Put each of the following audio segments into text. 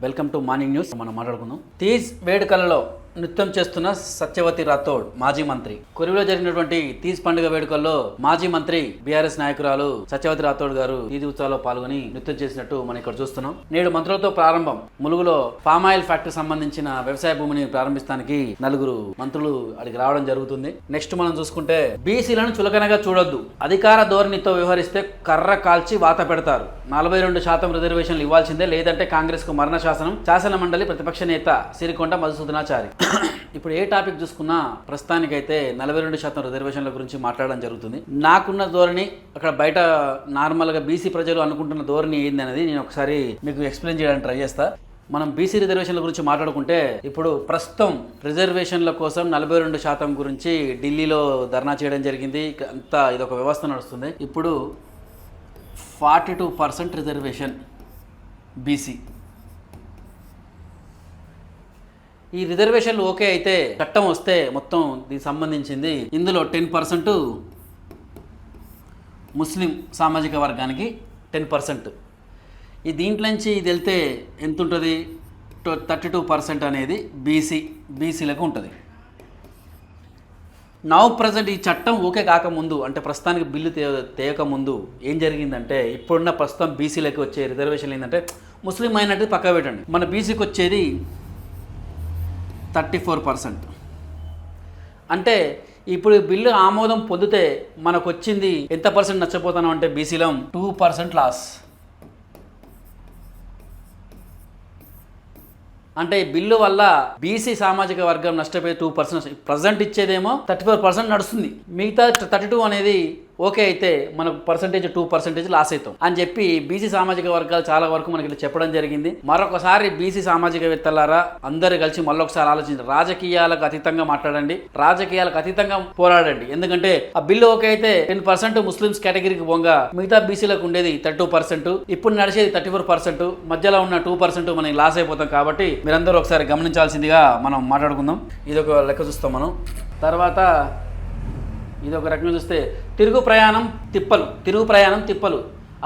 Welcome to morning news. మనం మాట్లాడుకుందాం. తీజ్ వేడుకలలో నృత్యం చేస్తున్న సత్యవతి రాథోడ్ మాజీ మంత్రి. కొరివిలో జరిగినటువంటి తీజ్ పండుగ వేడుకల్లో మాజీ మంత్రి బీఆర్ఎస్ నాయకురాలు సత్యవతి రాథోడ్ గారు తీజ్ ఉత్సవాల్లో పాల్గొని నృత్యం చేసినట్టు మనం ఇక్కడ చూస్తున్నాం. నేడు మంత్రులతో ప్రారంభం. ములుగులో పామ్ ఆయిల్ ఫ్యాక్టరీ సంబంధించిన వ్యవసాయ భూమిని ప్రారంభిస్తానికి 4 మంత్రులు అడిగి రావడం జరుగుతుంది. నెక్స్ట్ మనం చూసుకుంటే బీసీలను చులకనగా చూడొద్దు, అధికార ధోరణితో వ్యవహరిస్తే కర్ర కాల్చి వాత పెడతారు. 42% రిజర్వేషన్లు ఇవ్వాల్సిందే, లేదంటే కాంగ్రెస్ కు మరణ శాసనం. శాసన మండలి ప్రతిపక్ష నేత సిరికొండ మధుసూదనాచారి. ఇప్పుడు ఏ టాపిక్ చూసుకున్నా ప్రస్తుతానికైతే 42% రిజర్వేషన్ల గురించి మాట్లాడడం జరుగుతుంది. నాకున్న ధోరణి, అక్కడ బయట నార్మల్గా బీసీ ప్రజలు అనుకుంటున్న ధోరణి ఏంది అనేది నేను ఒకసారి మీకు ఎక్స్ప్లెయిన్ చేయడానికి ట్రై చేస్తా. మనం బీసీ రిజర్వేషన్ల గురించి మాట్లాడుకుంటే ఇప్పుడు ప్రస్తుతం రిజర్వేషన్ల కోసం 42% గురించి ఢిల్లీలో ధర్నా చేయడం జరిగింది. అంతా ఇదొక వ్యవస్థ నడుస్తుంది. ఇప్పుడు 42% రిజర్వేషన్ బీసీ. ఈ రిజర్వేషన్లు ఓకే అయితే చట్టం వస్తే మొత్తం దీనికి సంబంధించింది ఇందులో 10% ముస్లిం సామాజిక వర్గానికి 10%. ఈ దీంట్లో నుంచి ఇది వెళ్తే ఎంత ఉంటుంది? 32% అనేది బీసీలకు ఉంటుంది. నౌ ప్రజెంట్ ఈ చట్టం ఓకే కాకముందు, అంటే ప్రస్తుతానికి బిల్లు తేయకముందు ఏం జరిగిందంటే, ఇప్పుడున్న ప్రస్తుతం బీసీలకు వచ్చే రిజర్వేషన్లు ఏంటంటే, ముస్లిం మైనారిటీ పక్క పెట్టండి, మన బీసీకి వచ్చేది 34%. అంటే ఇప్పుడు బిల్లు ఆమోదం పొందితే మనకు వచ్చింది ఎంత పర్సెంట్ నష్టపోతాం అంటే బీసీలో 2% లాస్. అంటే ఈ బిల్లు వల్ల బీసీ సామాజిక వర్గం నష్టపోయే 2%. ప్రజెంట్ ఇచ్చేదేమో 34% నడుస్తుంది, మిగతా 32 అనేది ఓకే అయితే మనకు 2% లాస్ అవుతాం అని చెప్పి బీసీ సామాజిక వర్గాలు చాలా వరకు మనకి ఇట్లా చెప్పడం జరిగింది. మరొకసారి బీసీ సామాజికవేత్తలారా అందరూ కలిసి మళ్ళొకసారి ఆలోచించండి. రాజకీయాలకు అతీతంగా మాట్లాడండి, రాజకీయాలకు అతీతంగా పోరాడండి. ఎందుకంటే ఆ బిల్లు ఓకే అయితే 10% ముస్లిమ్స్ కేటగిరీకి పోగా మిగతా బీసీలకు ఉండేది 32%, ఇప్పుడు నడిచేది 34%, మధ్యలో ఉన్న 2% మనకి లాస్ అయిపోతాం. కాబట్టి మీరందరూ ఒకసారి గమనించాల్సిందిగా మనం మాట్లాడుకుందాం. ఇది ఒక లెక్క చూస్తాం మనం. తర్వాత ఇది ఒక రకంగా చూస్తే తిరుగు ప్రయాణం తిప్పలు.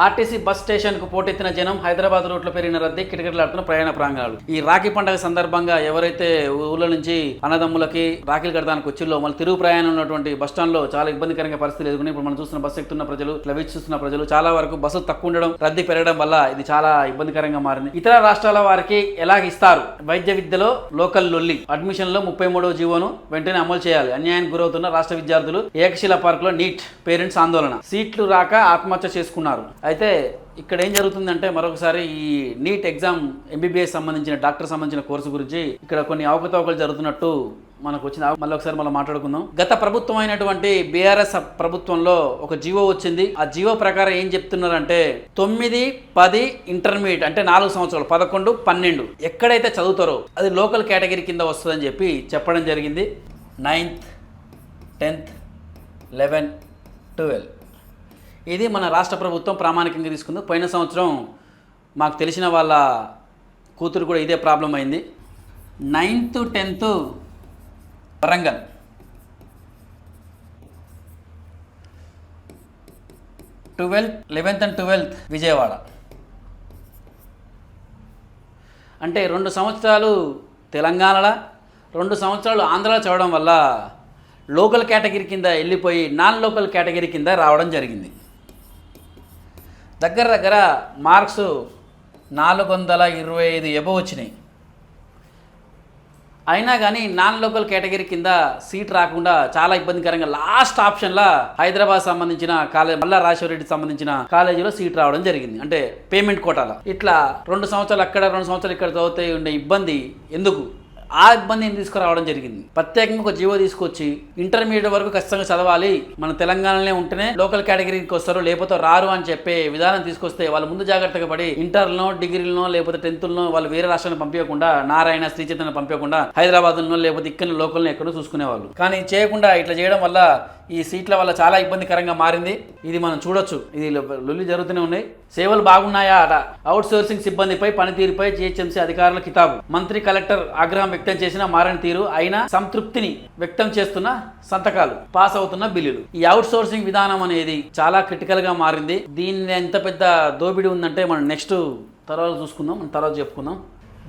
ఆర్టీసీ బస్ స్టేషన్కు పోటెత్తిన జనం, హైదరాబాద్ రూట్లో పెరిగిన రద్దీ, కిటకిటలాడుతున్న ప్రయాణ ప్రాంగణాలు. ఈ రాఖీ పండుగ సందర్భంగా ఎవరైతే ఊళ్ళో నుంచి అన్నదమ్ములకి రాఖీలు కడతానికి వచ్చిల్లో మళ్ళీ తిరుగు ప్రయాణం ఉన్నటువంటి బస్ స్టాండ్లో చాలా ఇబ్బందికరంగా పరిస్థితులు ఎదుర్కొని ఇప్పుడు మనం చూస్తున్న బస్సు ఎక్కుతున్న ప్రజలు, చూస్తున్న ప్రజలు చాలా వరకు బస్సులు తక్కువ ఉండడం, రద్దీ పెరగడం వల్ల ఇది చాలా ఇబ్బందికరంగా మారింది. ఇతర రాష్ట్రాల వారికి ఎలా ఇస్తారు? వైద్య విద్యలో లోకల్ లొల్లి. అడ్మిషన్లో 33వ జీవోను వెంటనే అమలు చేయాలి. అన్యాయానికి గురవుతున్న రాష్ట్ర విద్యార్థులు. ఏకశిల పార్క్ లో నీట్ పేరెంట్స్ ఆందోళన. సీట్లు రాక ఆత్మహత్య చేసుకున్నారు. అయితే ఇక్కడ ఏం జరుగుతుందంటే, మరొకసారి ఈ నీట్ ఎగ్జామ్ ఎంబీబీఎస్ సంబంధించిన డాక్టర్ సంబంధించిన కోర్సు గురించి ఇక్కడ కొన్ని అవకతవకలు జరుగుతున్నట్టు మనకు వచ్చింది. మళ్ళీ ఒకసారి మనం మాట్లాడుకుందాం. గత ప్రభుత్వం అయినటువంటి బీఆర్ఎస్ ప్రభుత్వంలో ఒక జీవో వచ్చింది. ఆ జీవో ప్రకారం ఏం చెప్తున్నారంటే 9, 10 ఇంటర్మీడియట్ అంటే 4 సంవత్సరాలు 11, 12 ఎక్కడైతే చదువుతారో అది లోకల్ కేటగిరీ కింద వస్తుందని చెప్పి చెప్పడం జరిగింది. 9th, 10th, 11, 12 ఇది మన రాష్ట్ర ప్రభుత్వం ప్రామాణికంగా తీసుకుంది. పోయిన సంవత్సరం మాకు తెలిసిన వాళ్ళ కూతురు కూడా ఇదే ప్రాబ్లం అయింది. 9th, 10th Warangal, 11th and 12th Vijayawada. అంటే 2 సంవత్సరాలు తెలంగాణలో, 2 సంవత్సరాలు ఆంధ్రాలో చదవడం వల్ల లోకల్ కేటగిరీ కింద వెళ్ళిపోయి నాన్ లోకల్ కేటగిరీ కింద రావడం జరిగింది. దగ్గర మార్క్స్ 425 ఎబవ్ వచ్చినాయి. అయినా కానీ నాన్ లోకల్ కేటగిరీ కింద సీట్ రాకుండా చాలా ఇబ్బందికరంగా లాస్ట్ ఆప్షన్లా హైదరాబాద్ సంబంధించిన కాలేజ్, మల్లా రాజశేఖరరెడ్డి సంబంధించిన కాలేజీలో సీట్ రావడం జరిగింది. అంటే పేమెంట్ కోటాల. ఇట్లా 2 సంవత్సరాలు అక్కడ 2 సంవత్సరాలు ఇక్కడ చదివితే ఉండే ఇబ్బంది ఎందుకు? ఆ ఇబ్బందిని తీసుకురావడం జరిగింది. ప్రత్యేకంగా ఒక జీవో తీసుకొచ్చి ఇంటర్మీడియట్ వరకు ఖచ్చితంగా చదవాలి, మన తెలంగాణలోనే ఉంటేనే లోకల్ కేటగిరీకి వస్తారు, లేకపోతే రారు అని చెప్పే విధానం తీసుకొస్తే వాళ్ళు ముందు జాగ్రత్తగా పడి ఇంటర్లో, డిగ్రీలో, లేకపోతే 10th వాళ్ళు వేరే రాష్ట్రాలను పంపించకుండా, నారాయణ, శ్రీ చైతన్య పంపించకుండా హైదరాబాద్లో లేకపోతే ఇక్కడ లోకల్ని ఎక్కడో చూసుకునేవాళ్ళు. కానీ చేయకుండా ఇట్లా చేయడం వల్ల ఈ సీట్ల వల్ల చాలా ఇబ్బందికరంగా మారింది. ఇది మనం చూడొచ్చు. ఇది లొల్లి జరుగుతూనే ఉన్నాయి. సేవలు బాగున్నాయా అట. అవుట్ సోర్సింగ్ సిబ్బందిపై పనితీరుపై జీహెచ్ఎంసీ అధికారుల కితాబు. మంత్రి, కలెక్టర్ ఆగ్రహం వ్యక్తం చేసిన మారని తీరు, అయినా సంతృప్తిని వ్యక్తం చేస్తున్న సంతకాలు, పాస్ అవుతున్న బిల్లులు. ఈ అవుట్ సోర్సింగ్ విధానం అనేది చాలా క్రిటికల్ గా మారింది. దీన్ని ఎంత పెద్ద దోపిడీ ఉందంటే మనం నెక్స్ట్ తర్వాత చూసుకుందాం, మనం తర్వాత చెప్పుకుందాం.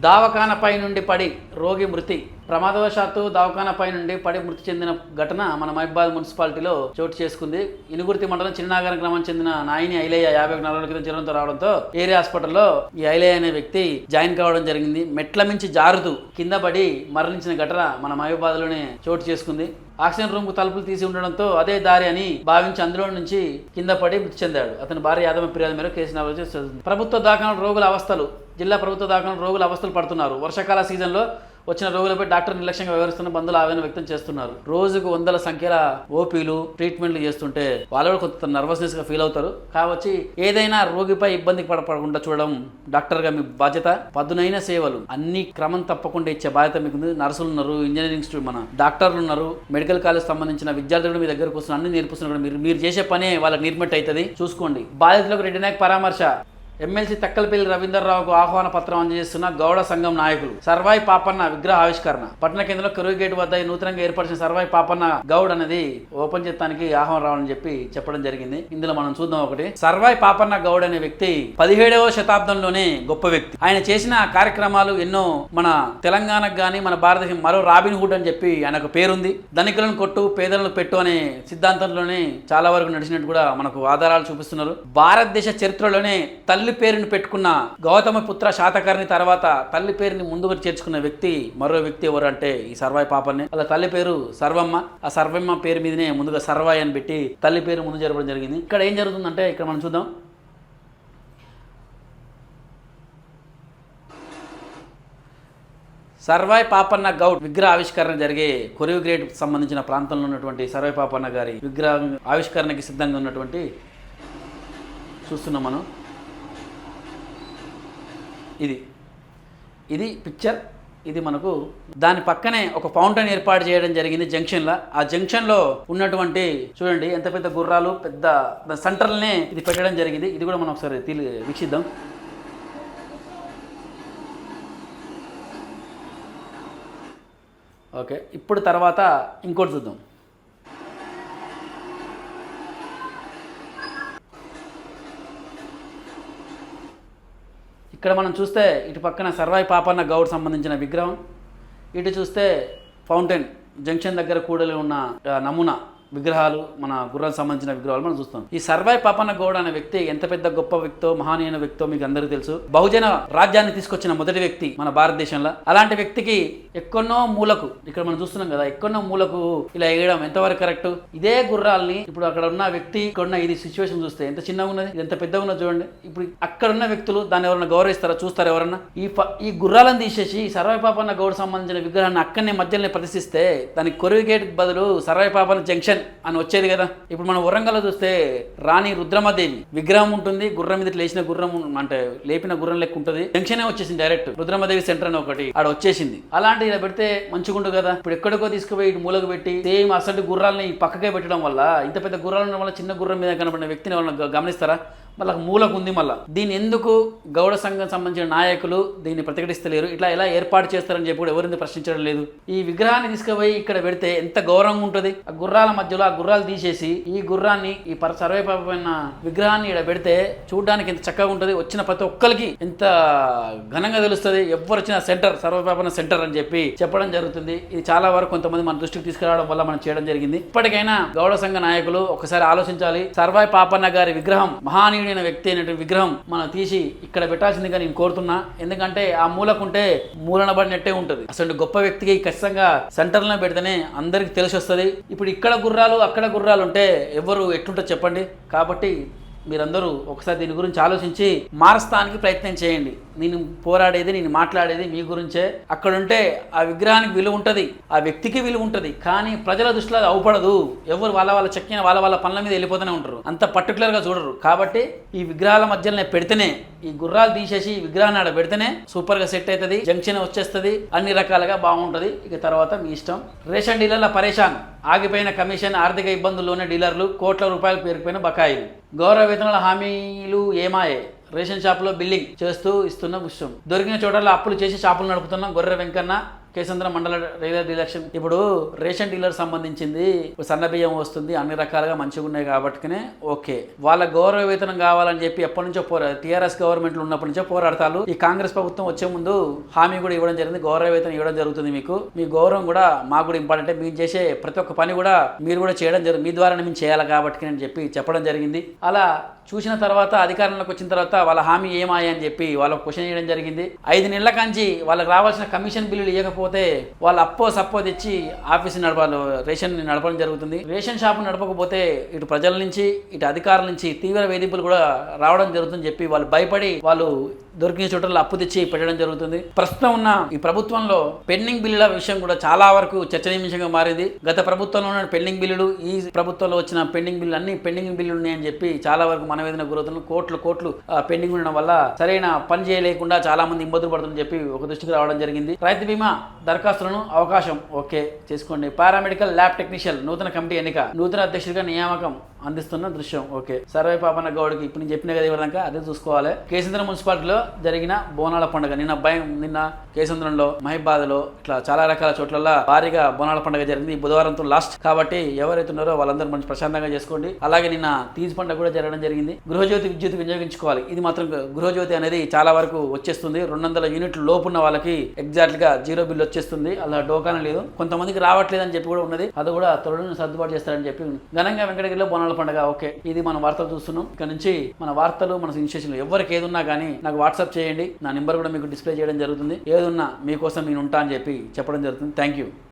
దవాఖానపై నుండి పడి రోగి మృతి. ప్రమాదవశాత్తు దవాఖానపై నుండి పడి మృతి చెందిన ఘటన మన మహబూబాబాద్ మున్సిపాలిటీలో చోటు చేసుకుంది. ఇనుగుర్తి మండలం చిన్ననాగరం గ్రామం చెందిన నాయిని ఐలయ్య 54 రోజుల క్రితం జ్వరంతో రావడంతో ఏరియా హాస్పిటల్లో ఈ ఐలయ్య అనే వ్యక్తి జాయిన్ కావడం జరిగింది. మెట్ల మించి జారుతూ కింద పడి మరణించిన ఘటన మన మహబూబాబాద్లోనే చోటు చేసుకుంది. ఆక్సిజన్ రూమ్ కు తలుపులు తీసి ఉండడంతో అదే దారి అని భావించి అందులో నుంచి కింద పడి మృతి చెందాడు. అతని భార్య యాదమ్మ ఫిర్యాదు మేరకు కేసు నమోదు చేస్తుంది. ప్రభుత్వ దవాఖాన రోగుల అవస్థలు. జిల్లా ప్రభుత్వ దవాఖాన రోగుల అవస్థలు పడుతున్నారు. వర్షాకాల సీజన్లో వచ్చిన రోగులపై డాక్టర్ నిర్లక్ష్యంగా వ్యవహరిస్తున్న బంధువులు ఆవేదన వ్యక్తం చేస్తున్నారు. రోజుకు వందల సంఖ్యల ఓపీలు ట్రీట్మెంట్లు చేస్తుంటే వాళ్ళు కూడా కొంత నర్వస్నెస్ గా ఫీల్ అవుతారు. కాబట్టి ఏదైనా రోగిపై ఇబ్బంది పడకుండా చూడడం డాక్టర్గా మీ బాధ్యత. పదునైన సేవలు అన్ని క్రమం తప్పకుండా ఇచ్చే బాధ్యత మీకు. నర్సులు ఉన్నారు, ఇంజనీరింగ్ స్టూడెంట్ మన డాక్టర్లు ఉన్నారు, మెడికల్ కాలేజ్ సంబంధించిన విద్యార్థులు మీ దగ్గరకు వస్తున్నారు. అన్ని నేర్పిస్తున్నారు. మీరు చేసే పనే వాళ్ళకి నిర్మిట్ అవుతుంది. చూసుకోండి. బాధితులకు రెడ్డి నాయక్ పరామర్శ. ఎమ్మెల్సీ తక్కలపల్లి రవీందర్రావుకు ఆహ్వాన పత్రం అందజేస్తున్న గౌడ సంఘం నాయకులు. సర్వాయి పాపన్న విగ్రహ ఆవిష్కరణ. పట్టణ కేంద్రంలో కెరువు గేట్ వద్ద నూతనంగా ఏర్పరిచిన సర్వాయి పాపన్న గౌడ్ అనేది ఓపెన్ చేస్తానికి ఆహ్వానం రావాలని చెప్పడం జరిగింది. ఇందులో మనం చూద్దాం. ఒకటి, సర్వాయి పాపన్న గౌడ్ అనే వ్యక్తి 17వ శతాబ్దంలోనే గొప్ప వ్యక్తి. ఆయన చేసిన కార్యక్రమాలు ఎన్నో. మన తెలంగాణకు గానీ మన భారతదేశం మరో రాబిన్ హుడ్ అని చెప్పి ఆయనకు పేరుంది. ధనికులను కొట్టు పేదలను పెట్టు అనే సిద్ధాంతంలోనే చాలా వరకు నడిచినట్టు కూడా మనకు ఆధారాలు చూపిస్తున్నారు. భారతదేశ చరిత్రలోనే తల్లి పేరుని పెట్టుకున్న గౌతమ పుత్ర శాతకర్ణి తర్వాత తల్లి పేరుని ముందుకు చేర్చుకున్న వ్యక్తి మరో వ్యక్తి ఎవరు అంటే ఈ సర్వాయి పాపన్నే. అలా తల్లి పేరు సర్వమ్మ. ఆ సర్వమ్మ పేరు మీదనే ముందుగా సర్వాయి అని పెట్టి తల్లి పేరు ముందు జరపడం జరిగింది. ఇక్కడ ఏం జరుగుతుందంటే ఇక్కడ మనం చూద్దాం. సర్వాయి పాపన్న గౌడ్ విగ్రహ ఆవిష్కరణ జరిగే కొరివి గ్రేడ్ సంబంధించిన ప్రాంతంలో ఉన్నటువంటి సర్వాయి పాపన్న గారి విగ్రహ ఆవిష్కరణకి సిద్ధంగా ఉన్నటువంటి చూస్తున్నాం మనం. ఇది పిక్చర్. ఇది మనకు దాని పక్కనే ఒక ఫౌంటైన్ ఏర్పాటు చేయడం జరిగింది జంక్షన్లో. ఆ జంక్షన్లో ఉన్నటువంటి చూడండి ఎంత పెద్ద గుర్రాలు, పెద్ద సెంటర్లనే ఇది పెట్టడం జరిగింది. ఇది కూడా మనం ఒకసారి వీక్షిద్దాం. ఓకే, ఇప్పుడు తర్వాత ఇంకోటి చూద్దాం. ఇక్కడ మనం చూస్తే ఇటు పక్కన సర్వాయి పాపన్న గౌడ్ సంబంధించిన విగ్రహం, ఇటు చూస్తే ఫౌంటైన్ జంక్షన్ దగ్గర కూడలి ఉన్న నమూనా విగ్రహాలు, మన గుర్రాలకు సంబంధించిన విగ్రహాలు మనం చూస్తాం. ఈ సర్వాయి పాపన్న గౌడ్ అనే వ్యక్తి ఎంత పెద్ద గొప్ప వ్యక్తో, మహానీయ వ్యక్తో మీకు అందరికీ తెలుసు. బహుజన రాజ్యాన్ని తీసుకొచ్చిన మొదటి వ్యక్తి మన భారతదేశంలో. అలాంటి వ్యక్తికి ఎక్కడో మూలకు, ఇక్కడ మనం చూస్తున్నాం కదా, ఎక్కడో మూలకు ఇలా వేయడం ఎంతవరకు కరెక్ట్? ఇదే గుర్రాలని ఇప్పుడు అక్కడ ఉన్న వ్యక్తి ఇక్కడ ఇది సిచ్యువేషన్ చూస్తే ఎంత చిన్నగా ఉన్నది, ఎంత పెద్దగా ఉన్నది చూడండి. ఇప్పుడు అక్కడ ఉన్న వ్యక్తులు దాన్ని ఎవరన్నా గౌరవిస్తారా? చూస్తారా ఎవరన్నా? ఈ గుర్రాలను తీసేసి సర్వాయి పాపన్న గౌడ్ సంబంధించిన విగ్రహాన్ని అక్కడనే మధ్యలోనే ప్రదర్శిస్తే దానికి కొరివి గేట్ బదులు సర్వాయి పాపన్న జంక్షన్ అని వచ్చేది కదా. ఇప్పుడు మనం వరంగల్లో చూస్తే రాణి రుద్రమదేవి విగ్రహం ఉంటుంది. గుర్రం మీద లేచిన గుర్రం అంటే లేపిన గుర్రం లెక్క ఉంటుంది. జంక్షనే వచ్చేసింది డైరెక్ట్. రుద్రమదేవి సెంటర్ అని ఒకటి ఆడ వచ్చేసింది. అలాంటి ఇలా పెడితే మంచిగుండు కదా. ఇప్పుడు ఎక్కడికో తీసుకుపోయి ఇటు మూలకు పెట్టి సేమ్ అసలు గుర్రాలని పక్కకే పెట్టడం వల్ల, ఇంత పెద్ద గుర్రాలు ఉండడం వల్ల చిన్న గుర్రం మీద కనబడిన వ్యక్తిని వాళ్ళని గమనిస్తారా? మళ్ళీ మూలకు ఉంది. మళ్ళీ దీన్ని ఎందుకు గౌడ సంఘం సంబంధించిన నాయకులు దీన్ని ప్రతిఘటిస్తలేరు? ఇట్లా ఎలా ఏర్పాటు చేస్తారని చెప్పి కూడా ఎవరిని ప్రశ్నించడం లేదు. ఈ విగ్రహాన్ని తీసుకుపోయి ఇక్కడ పెడితే ఎంత గౌరవంగా ఉంటుంది. ఆ గుర్రాల మధ్యలో ఆ గుర్రాలు తీసేసి ఈ గుర్రాన్ని ఈ సర్వాయి పాపన్న విగ్రహాన్ని ఇక్కడ పెడితే చూడడానికి ఎంత చక్కగా ఉంటుంది. వచ్చిన ప్రతి ఒక్కరికి ఎంత ఘనంగా తెలుస్తుంది. ఎవరు వచ్చిన సెంటర్ సర్వాయి పాపన్న సెంటర్ అని చెప్పి చెప్పడం జరుగుతుంది. ఇది చాలా వరకు కొంతమంది మన దృష్టికి తీసుకురావడం వల్ల మనం చేయడం జరిగింది. ఇప్పటికైనా గౌడ సంఘ నాయకులు ఒకసారి ఆలోచించాలి. సర్వాయి పాపన్న గారి విగ్రహం, మహానీయుడైన వ్యక్తి అయినటువంటి విగ్రహం మనం తీసి ఇక్కడ పెట్టాల్సిందిగా నేను కోరుతున్నా. ఎందుకంటే ఆ మూలకుంటే మూలన పడినట్టే ఉంటుంది. అసలు గొప్ప వ్యక్తికి ఖచ్చితంగా సెంటర్లో పెడితేనే అందరికి తెలిసి వస్తుంది. ఇప్పుడు ఇక్కడ గుర్రాలు అక్కడ గుర్రాలు ఉంటే ఎవరు ఎట్లుంటుంది చెప్పండి. కాబట్టి మీరందరూ ఒకసారి దీని గురించి ఆలోచించి మారస్తానికి ప్రయత్నం చేయండి. నేను పోరాడేది, నేను మాట్లాడేది మీ గురించే. అక్కడ ఉంటే ఆ విగ్రహానికి విలువ ఉంటుంది, ఆ వ్యక్తికి విలువ ఉంటుంది. కానీ ప్రజల దృష్టిలో అది అవుపడదు. ఎవరు వాళ్ళ చెక్కిన వాళ్ళ పనుల మీద వెళ్ళిపోతూనే ఉంటారు. అంత పర్టికులర్గా చూడరు. కాబట్టి ఈ విగ్రహాల మధ్యలోనే పెడితేనే, ఈ గుర్రాలు తీసేసి ఈ విగ్రహాన్ని ఆడ పెడితేనే సూపర్గా సెట్ అవుతుంది. జంక్షన్ వచ్చేస్తుంది, అన్ని రకాలుగా బాగుంటుంది. ఇక తర్వాత మీ ఇష్టం. రేషన్ డీలర్ల పరేషాన్. ఆగిపోయిన కమిషన్, ఆర్థిక ఇబ్బందుల్లోనే డీలర్లు, కోట్ల రూపాయలు పేరుకుపోయిన బకాయిలు, గౌరవ వేతనాల హామీలు ఏమాయే, రేషన్ షాపులో బిల్లింగ్ చేస్తూ ఇస్తున్న విషయం, దొరికిన చోటల్లో అప్పులు చేసి షాపులు నడుపుతున్న గొర్రె వెంకన్న కేసంద్రం మండల రైల్వే ఎలక్షన్. ఇప్పుడు రేషన్ డీలర్ సంబంధించింది సన్న బియ్యం వస్తుంది, అన్ని రకాలుగా మంచిగా ఉన్నాయి కాబట్టినే ఓకే. వాళ్ళ గౌరవ వేతనం కావాలని చెప్పి ఎప్పటి నుంచో టీఆర్ఎస్ గవర్నమెంట్ ఉన్నప్పటి నుంచో పోరాడతారు. ఈ కాంగ్రెస్ ప్రభుత్వం వచ్చే ముందు హామీ కూడా ఇవ్వడం జరిగింది, గౌరవ వేతనం ఇవ్వడం జరుగుతుంది. మీకు మీ గౌరవం కూడా మాకు కూడా ఇంపార్టెంట్, మీరు చేసే ప్రతి ఒక్క పని కూడా మీరు కూడా చేయడం జరుగుతుంది, మీ ద్వారానే మేము చేయాలి కాబట్టి అని చెప్పి చెప్పడం జరిగింది. అలా చూసిన తర్వాత అధికారంలోకి వచ్చిన తర్వాత వాళ్ళ హామీ ఏమాయి అని చెప్పి వాళ్ళకు క్వశ్చన్ చేయడం జరిగింది. 5 నెలల కాంచి వాళ్ళకి రావాల్సిన కమిషన్ బిల్లులు ఇవ్వకపోతే వాళ్ళు అప్పో సప్పో తెచ్చి ఆఫీస్ రేషన్ నడపడం జరుగుతుంది. రేషన్ షాపు నడపకపోతే ఇటు ప్రజల నుంచి ఇటు అధికారుల నుంచి తీవ్ర వేధింపులు కూడా రావడం జరుగుతుందని చెప్పి వాళ్ళు భయపడి వాళ్ళు దొరికిన చోట్ల అప్పు తెచ్చి పెట్టడం జరుగుతుంది. ప్రస్తుతం ఉన్న ఈ ప్రభుత్వంలో పెండింగ్ బిల్లుల విషయం కూడా చాలా వరకు చర్చనీయాంశంగా మారింది. గత ప్రభుత్వంలో ఉన్న పెండింగ్ బిల్లులు, ఈ ప్రభుత్వంలో వచ్చిన పెండింగ్ బిల్లులు అన్ని పెండింగ్ బిల్లులు ఉన్నాయని చెప్పి చాలా వరకు మనవేదన గురవుతున్న కోట్లు పెండింగ్ ఉండడం వల్ల సరైన పని చేయలేకుండా చాలా మంది ఇబ్బందులు పడుతుందని చెప్పి ఒక దృష్టికి రావడం జరిగింది. రైతు బీమా దరఖాస్తులను అవకాశం ఓకే చేసుకోండి. పారామెడికల్ ల్యాబ్ టెక్నీషియన్ నూతన కమిటీ ఎన్నిక, నూతన అధ్యక్షుడిగా నియామకం అందిస్తున్న దృశ్యం ఓకే. సర్వే పాపన్న గౌడ్కి ఇప్పుడు నేను చెప్పిన కదా ఇవ్వడానికి అదే చూసుకోవాలి. కేసంద్రం మున్సిపాలిటీలో జరిగిన బోనాల పండుగ నిన్న కేసంద్రంలో, మహిబాద్లో ఇట్లా చాలా రకాల చోట్ల భారీగా బోనాల పండుగ జరిగింది. ఈ బుధవారంతో లాస్ట్ కాబట్టి ఎవరైతే ఉన్నారో వాళ్ళందరూ మంచి ప్రశాంతంగా చేసుకోండి. అలాగే నిన్న తీజ్ పండుగ కూడా జరగడం జరిగింది. గృహజ్యోతి విద్యుత్ వినియోగించుకోవాలి. ఇది మాత్రం గృహజ్యోతి అనేది చాలా వరకు వచ్చేస్తుంది. 200 యూనిట్లు లోపున్న వాళ్ళకి ఎగ్జాక్ట్ గా 0 బిల్ వచ్చేస్తుంది. అలా డోకానే లేదు. కొంతమందికి రావట్లేదు అని చెప్పి కూడా ఉన్నది. అది కూడా త్వరలో సర్దుబాటు చేస్తారని చెప్పి ఘనంగా వెంకటగిరిలో బోనాల పండుగ ఓకే. ఇది మన వార్తలు చూస్తున్నాం. ఇక్కడ నుంచి మన వార్తలు, మన ఇన్స్టిట్యూషన్లు ఎవరికి ఏదున్నా కానీ నాకు వాట్సాప్ చేయండి. నా నెంబర్ కూడా మీకు డిస్ప్లే చేయడం జరుగుతుంది. ఏదున్నా మీకోసం నేను ఉంటా అని చెప్పి చెప్పడం జరుగుతుంది. Thank you.